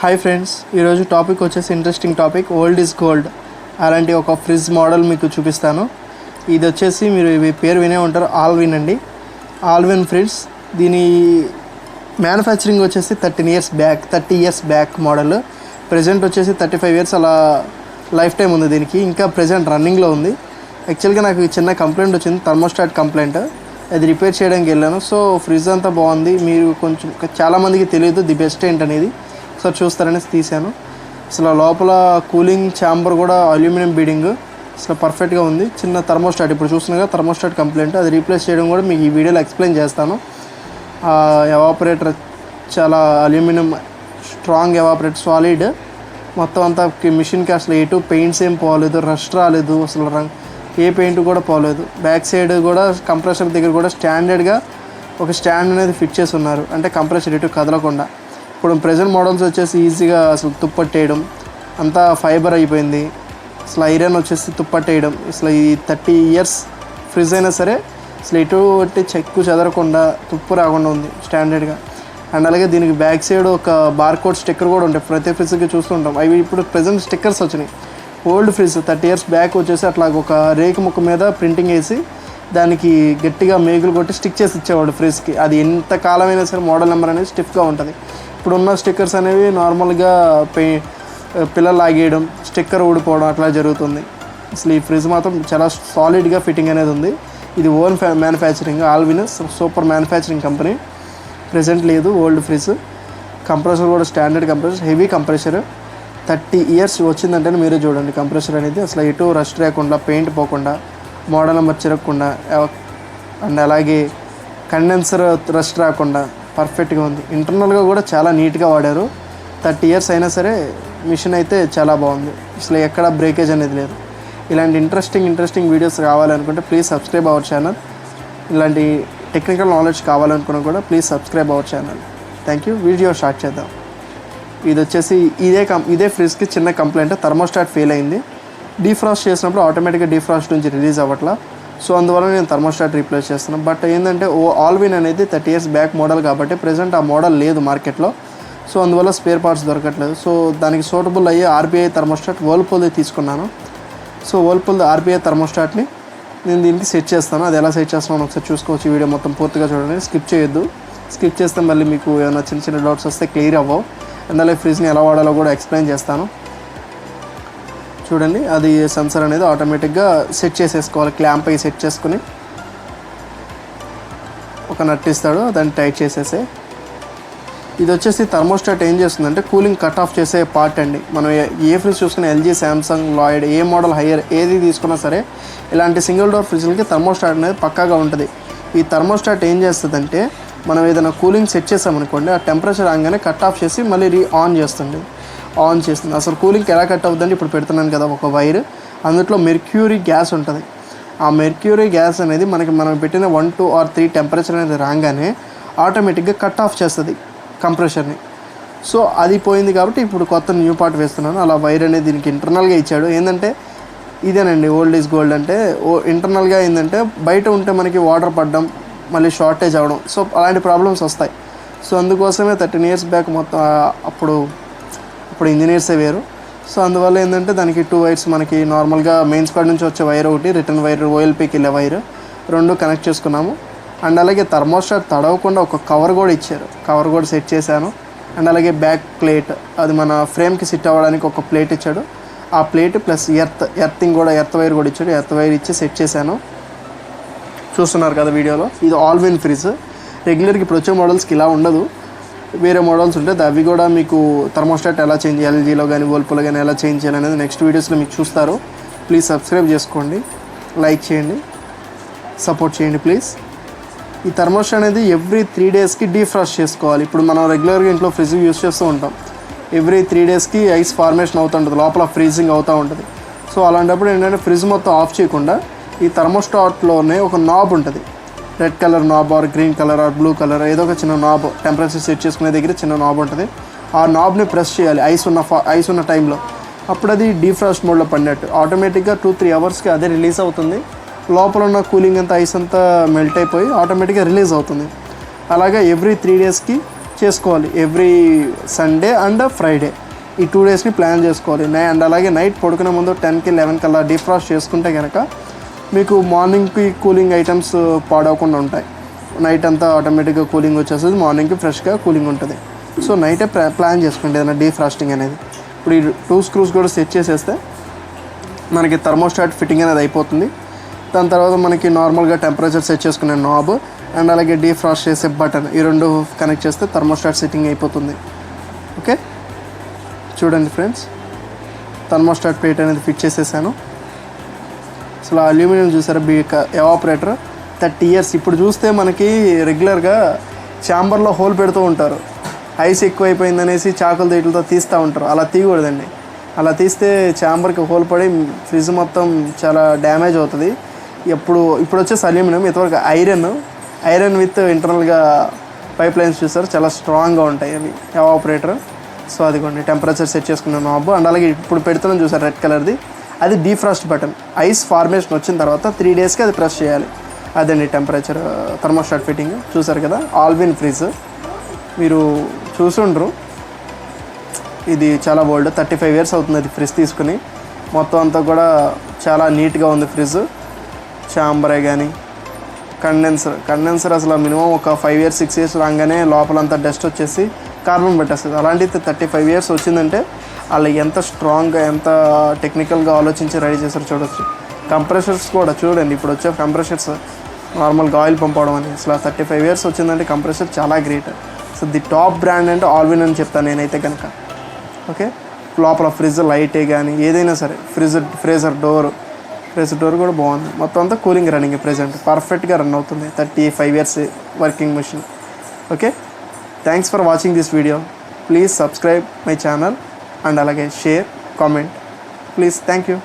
Hi friends, ఈరోజు topic వచ్చేసి interesting topic old is gold. అలాంటి ఒక ఫ్రిడ్జ్ మోడల్ మీకు చూపిస్తాను. ఇది వచ్చేసి మీరు ఈ పేరు వినే ఉంటారు, ఆల్విన్ అండి. Alvin fridge. దీని మ్యానుఫ్యాక్చరింగ్ వచ్చేసి 30 ఇయర్స్ బ్యాక్ మోడల్. ప్రజెంట్ వచ్చేసి 35 ఇయర్స్ అలా లైఫ్ టైం ఉంది దీనికి. ఇంకా ప్రజెంట్ రన్నింగ్లో ఉంది. యాక్చువల్గా నాకు చిన్న కంప్లైంట్ వచ్చింది, థర్మోస్టాట్ కంప్లైంట్. అది రిపేర్ చేయడానికి వెళ్ళాను. సో ఫ్రిడ్జ్ అంతా బాగుంది. మీరు కొంచెం చాలామందికి తెలియదు ది బెస్ట్ ఏంటనేది. ఒకసారి చూస్తారనేసి తీశాను. అసలు లోపల కూలింగ్ ఛాంబర్ కూడా అల్యూమినియం బీడింగ్ అసలు పర్ఫెక్ట్గా ఉంది. చిన్న థర్మోస్టాట్ ఇప్పుడు చూస్తున్నాగా థర్మోస్టాట్ కంప్లైంట్, అది రీప్లేస్ చేయడం కూడా మీకు ఈ వీడియోలో ఎక్స్ప్లెయిన్ చేస్తాను. ఎవాపరేటర్ చాలా అల్యూమినియం స్ట్రాంగ్ ఎవాపరేటర్, సాలిడ్ మొత్తం అంతా. మిషన్కి అసలు ఎటు పెయింట్స్ ఏం పోలేదు, రస్ట్ రాలేదు, అసలు ఏ పెయింట్ కూడా పోలేదు. బ్యాక్ సైడ్ కూడా కంప్రెసర్ దగ్గర కూడా స్టాండర్డ్గా ఒక స్టాండ్ అనేది ఫిట్ చేసి ఉన్నారు, అంటే కంప్రెసర్ ఎటు కదలకుండా. ఇప్పుడు ప్రెజెంట్ మోడల్స్ వచ్చేసి ఈజీగా అసలు తుప్పట్టేయడం, అంతా ఫైబర్ అయిపోయింది. అసలు ఐరన్ వచ్చేసి తుప్పట్టేయడం. అసలు ఈ 30 ఇయర్స్ ఫ్రిడ్జ్ అయినా సరే అసలు ఎటువంటి చెక్కు చెదరకుండా తుప్పు రాకుండా ఉంది స్టాండర్డ్గా. అండ్ అలాగే దీనికి బ్యాక్ సైడ్ ఒక బార్కోడ్ స్టిక్కర్ కూడా ఉంటాయి. ప్రతి ఫ్రిడ్జ్కి చూస్తుంటాం. అవి ఇప్పుడు ప్రజెంట్ స్టిక్కర్స్ వచ్చినాయి. ఓల్డ్ ఫ్రిడ్జ్ 30 ఇయర్స్ బ్యాక్ వచ్చేసి అట్లా ఒక రేకు ముక్క మీద ప్రింటింగ్ వేసి దానికి గట్టిగా మేకులు కొట్టి స్టిక్ చేసి ఇచ్చేవాడు ఫ్రిడ్జ్కి. అది ఎంత కాలమైనా సరే మోడల్ నెంబర్ అనేది స్టిఫ్గా ఉంటుంది. ఇప్పుడున్న స్టిక్కర్స్ అనేవి నార్మల్గా పిల్లలు లాగేయడం, స్టిక్కర్ ఊడిపోవడం అట్లా జరుగుతుంది. అసలు ఈ ఫ్రిడ్జ్ మాత్రం చాలా సాలిడ్గా ఫిట్టింగ్ అనేది ఉంది. ఇది own manufacturing, Allwyn super manufacturing company. Present లేదు ఓల్డ్ ఫ్రిడ్జ్. కంప్రెసర్ కూడా standard compressor, heavy compressor. 30 years వచ్చిందంటే మీరే చూడండి. కంప్రెసర్ అనేది అసలు ఎటు రస్ట్ రాకుండా, పెయింట్ పోకుండా, మోడల్ నెంబర్ చిరగకుండా, అండ్ అలాగే కండెన్సర్ రస్ట్ రాకుండా పర్ఫెక్ట్గా ఉంది. ఇంటర్నల్గా కూడా చాలా నీట్గా వాడారు. 30 ఇయర్స్ అయినా సరే మిషన్ అయితే చాలా బాగుంది. అసలు ఎక్కడ బ్రేకేజ్ అనేది లేదు. ఇలాంటి ఇంట్రెస్టింగ్ వీడియోస్ కావాలనుకుంటే ప్లీజ్ సబ్స్క్రైబ్ అవర్ ఛానల్. ఇలాంటి టెక్నికల్ నాలెడ్జ్ కావాలనుకున్నా కూడా please subscribe our channel. Thank you. Video start చేద్దాం. ఇది వచ్చేసి ఇదే ఫ్రిడ్జ్కి చిన్న కంప్లైంట్, థర్మోస్టాట్ ఫెయిల్ అయింది. డీఫ్రాస్ట్ చేసినప్పుడు ఆటోమేటిక్గా డీఫ్రాస్ట్ నుంచి రిలీజ్ అవ్వట్లా. సో అందువల్ల నేను థర్మోస్టాట్ రీప్లేస్ చేస్తున్నాను. బట్ ఏంటంటే ఆల్విన్ అనేది 30 ఇయర్స్ బ్యాక్ మోడల్ కాబట్టి ప్రజెంట్ ఆ మోడల్ లేదు మార్కెట్లో. సో అందువల్ల స్పేర్ పార్ట్స్ దొరకట్లేదు. సో దానికి సూటబుల్ అయ్యే ఆర్బీఐ థర్మోస్టాట్ వర్ల్పూల్ది తీసుకున్నాను. సో వర్ల్పూల్ది ఆర్బీఐ థర్మోస్టాట్ని నేను దీనికి సెట్ చేస్తాను. అది ఎలా సెట్ చేస్తున్నాను ఒకసారి చూసుకోవచ్చు. వీడియో మొత్తం పూర్తిగా చూడండి, స్కిప్ చేయొద్దు. స్కిప్ చేస్తే మళ్ళీ మీకు ఏమైనా చిన్న డౌట్స్ వస్తే క్లియర్ అవ్వవు. అందులో ఫ్రిడ్జ్ని ఎలా వాడాలో కూడా ఎక్స్ప్లెయిన్ చేస్తాను. చూడండి, అది సెన్సర్ అనేది ఆటోమేటిక్గా సెట్ చేసేసుకోవాలి. క్లాంప్ అయ్యి సెట్ చేసుకుని ఒక నట్ ఇస్తాడు, దాన్ని టైట్ చేసేసే. ఇది వచ్చేసి థర్మోస్టాట్ ఏం చేస్తుందంటే కూలింగ్ కట్ ఆఫ్ చేసే పార్ట్ అండి. మనం ఏ ఫ్రిడ్జ్ చూసుకున్నా ఎల్జీ, శాంసంగ్, లాయిడ్, ఏ మోడల్ హైయర్ ఏది తీసుకున్నా సరే ఇలాంటి సింగిల్ డోర్ ఫ్రిడ్జ్లకి థర్మోస్టాట్ అనేది పక్కాగా ఉంటుంది. ఈ థర్మోస్టాట్ ఏం చేస్తుందంటే మనం ఏదైనా కూలింగ్ సెట్ చేసామనుకోండి, ఆ టెంపరేచర్ రాగానే కట్ ఆఫ్ చేసి మళ్ళీ ఆన్ చేస్తుంది. అసలు కూలింగ్కి ఎలా కట్ అవుతుందంటే ఇప్పుడు పెడుతున్నాను కదా ఒక వైర్, అందులో మెర్క్యూరీ గ్యాస్ ఉంటుంది. ఆ మెర్క్యూరీ గ్యాస్ అనేది మనం పెట్టిన 1, 2 or 3 టెంపరేచర్ అనేది రాగానే ఆటోమేటిక్గా కట్ ఆఫ్ చేస్తుంది కంప్రెషర్ని. సో అది పోయింది కాబట్టి ఇప్పుడు కొత్త న్యూ పార్ట్ వేస్తున్నాను. అలా వైర్ అనేది దీనికి ఇంటర్నల్గా ఇచ్చాడు. ఏంటంటే ఇదేనండి ఓల్డ్ ఈజ్ గోల్డ్ అంటే. ఇంటర్నల్గా ఏంటంటే బయట ఉంటే మనకి వాటర్ పడడం, మళ్ళీ షార్టేజ్ అవ్వడం, సో అలాంటి ప్రాబ్లమ్స్ వస్తాయి. సో అందుకోసమే 13 ఇయర్స్ బ్యాక్ మొత్తం అప్పుడు ఇంజనీర్సే వేరు. సో అందువల్ల ఏంటంటే దానికి 2 వైర్స్ మనకి నార్మల్గా మెయిన్స్ కార్డ్ నుంచి వచ్చే వైర్ ఒకటి, రిటర్న్ వైర్ ఓఎల్పీకి వెళ్ళే వైర్, 2 కనెక్ట్ చేసుకున్నాము. అండ్ అలాగే థర్మోస్టాట్ తడవకుండా ఒక కవర్ కూడా ఇచ్చారు. కవర్ కూడా సెట్ చేశాను. అండ్ అలాగే బ్యాక్ ప్లేట్, అది మన ఫ్రేమ్కి సెట్ అవ్వడానికి ఒక ప్లేట్ ఇచ్చాడు. ఆ ప్లేట్ ప్లస్ ఎర్త్ వైర్ కూడా ఇచ్చాడు. ఎర్త్ వైర్ ఇచ్చి సెట్ చేశాను. చూస్తున్నారు కదా వీడియోలో. ఇది ఆల్విన్ ఫ్రిడ్జ్. రెగ్యులర్గా ఇప్పుడు వచ్చే మోడల్స్కి ఇలా ఉండదు, వేరే మోడల్స్ ఉంటాయి. అవి కూడా మీకు థర్మోస్టాట్ ఎలా చేంజ్ చేయాలి, ఎల్జీలో కానీ వర్ల్పూల్లో కానీ ఎలా చేంజ్ చేయాలి అనేది నెక్స్ట్ వీడియోస్లో మీకు చూస్తారు. ప్లీజ్ సబ్స్క్రైబ్ చేసుకోండి, లైక్ చేయండి, సపోర్ట్ చేయండి ప్లీజ్. ఈ థర్మోస్టాట్ అనేది ఎవ్రీ 3 డేస్కి డీఫ్రాస్ట్ చేసుకోవాలి. ఇప్పుడు మనం రెగ్యులర్గా ఇంట్లో ఫ్రిడ్జ్ యూస్ చేస్తూ ఉంటాం. ఎవ్రీ 3 డేస్కి ఐస్ ఫార్మేషన్ అవుతూ ఉంటుంది, లోపల ఫ్రీజింగ్ అవుతూ ఉంటుంది. సో అలాంటప్పుడు ఏంటంటే ఫ్రిడ్జ్ మొత్తం ఆఫ్ చేయకుండా ఈ థర్మోస్టాట్లోనే ఒక నాబ్ ఉంటుంది. Red colour knob or green colour or blue colour ఏదో ఒక చిన్న నాబ్, టెంపరేచర్ సెట్ చేసుకునే దగ్గర చిన్న నాబ్ ఉంటుంది. ఆ నాబ్ని ప్రెస్ చేయాలి ఐస్ ఉన్న టైంలో. అప్పుడు అది డీఫ్రాస్ట్ మోడ్లో పడినట్టు ఆటోమేటిక్గా 2-3 అవర్స్కి అదే రిలీజ్ అవుతుంది. లోపల ఉన్న కూలింగ్ అంతా ఐస్ అంతా మెల్ట్ అయిపోయి ఆటోమేటిక్గా రిలీజ్ అవుతుంది. అలాగే ఎవ్రీ 3 డేస్కి చేసుకోవాలి. ఎవ్రీ సండే అండ్ ఫ్రైడే ఈ 2 డేస్ని ప్లాన్ చేసుకోవాలి. అండ్ అలాగే నైట్ పడుకునే ముందు 10కి 11 కల్లా డీఫ్రాస్ట్ చేసుకుంటే కనుక మీకు మార్నింగ్కి కూలింగ్ ఐటమ్స్ పాడవకుండా ఉంటాయి. నైట్ అంతా ఆటోమేటిక్గా కూలింగ్ వచ్చేస్తుంది, మార్నింగ్కి ఫ్రెష్గా కూలింగ్ ఉంటుంది. సో నైటే ప్లాన్ చేసుకోండి ఏదైనా డీఫ్రాస్టింగ్ అనేది. ఇప్పుడు ఈ 2 స్క్రూస్ కూడా సెట్ చేసేస్తే మనకి థర్మోస్టాట్ ఫిట్టింగ్ అనేది అయిపోతుంది. దాని తర్వాత మనకి నార్మల్గా టెంపరేచర్ సెట్ చేసుకునే నాబ్ అండ్ అలాగే డీఫ్రాస్ట్ చేసే బటన్ ఈ 2 కనెక్ట్ చేస్తే థర్మోస్టాట్ సెట్టింగ్ అయిపోతుంది. ఓకే, చూడండి ఫ్రెండ్స్, థర్మోస్టాట్ ప్లేట్ అనేది ఫిట్ చేసేసాను. అసలు అల్యూమినియం చూసారా, ఎవాపరేటర్ 30 ఇయర్స్. ఇప్పుడు చూస్తే మనకి రెగ్యులర్గా ఛాంబర్లో హోల్ పెడుతూ ఉంటారు, ఐస్ ఎక్కువైపోయిందనేసి చాకులు తీటలతో తీస్తూ ఉంటారు. అలా తీయకూడదండి. అలా తీస్తే ఛాంబర్కి హోల్ పడి ఫ్రిడ్జ్ మొత్తం చాలా డ్యామేజ్ అవుతుంది. ఇప్పుడు వచ్చేసి అల్యూమినియం, ఇంతవరకు ఐరన్ విత్ ఇంటర్నల్గా పైప్ లైన్స్ చూస్తారు, చాలా స్ట్రాంగ్గా ఉంటాయి అవి ఎవాపరేటర్. సో అదిగోండి టెంపరేచర్ సెట్ చేసుకున్న నాబ్. అండ్ అలాగే ఇప్పుడు పెడుతున్నాం చూసారు రెడ్ కలర్ది, అది డీఫ్రాస్ట్ బటన్. ఐస్ ఫార్మేషన్ వచ్చిన తర్వాత 3 డేస్కి అది ప్రెస్ చేయాలి. అదండి టెంపరేచర్ థర్మోస్టాట్ ఫిట్టింగ్. చూసారు కదా, ఆల్విన్ ఫ్రిడ్జ్ మీరు చూసుండ్రు. ఇది చాలా ఓల్డ్, 35 ఇయర్స్ అవుతుంది అది ఫ్రిడ్జ్ తీసుకుని. మొత్తం అంతా కూడా చాలా నీట్గా ఉంది ఫ్రిడ్జ్. ఛాంబరే కానీ కండెన్సర్ అసలు మినిమం ఒక 5 ఇయర్స్ 6 ఇయర్స్ రాగానే లోపలంతా డస్ట్ వచ్చేసి కార్బన్ పెట్టేస్తుంది. అలాంటిది 35 ఇయర్స్ వచ్చిందంటే వాళ్ళు ఎంత స్ట్రాంగ్గా ఎంత టెక్నికల్గా ఆలోచించి రెడీ చేశారు చూడొచ్చు. కంప్రెషర్స్ కూడా చూడండి, ఇప్పుడు వచ్చే కంప్రెషర్స్ నార్మల్గా ఆయిల్ పంప్ అవడం అని అసలు 35 ఇయర్స్ వచ్చిందంటే కంప్రెషర్ చాలా great. So the top brand అంటే ఆల్విన్ అని చెప్తాను నేనైతే కనుక. ఓకే, లోపల ఫ్రిడ్జ్ లైటే కానీ ఏదైనా సరే, ఫ్రీజర్ డోర్ కూడా బాగుంది. మొత్తం అంతా కూలింగ్ రన్నింగ్ ప్రెజెంట్ పర్ఫెక్ట్గా రన్ అవుతుంది. 35 years working machine. Okay, thanks for watching this video. Please subscribe my channel and అలాగే share, comment please. Thank you.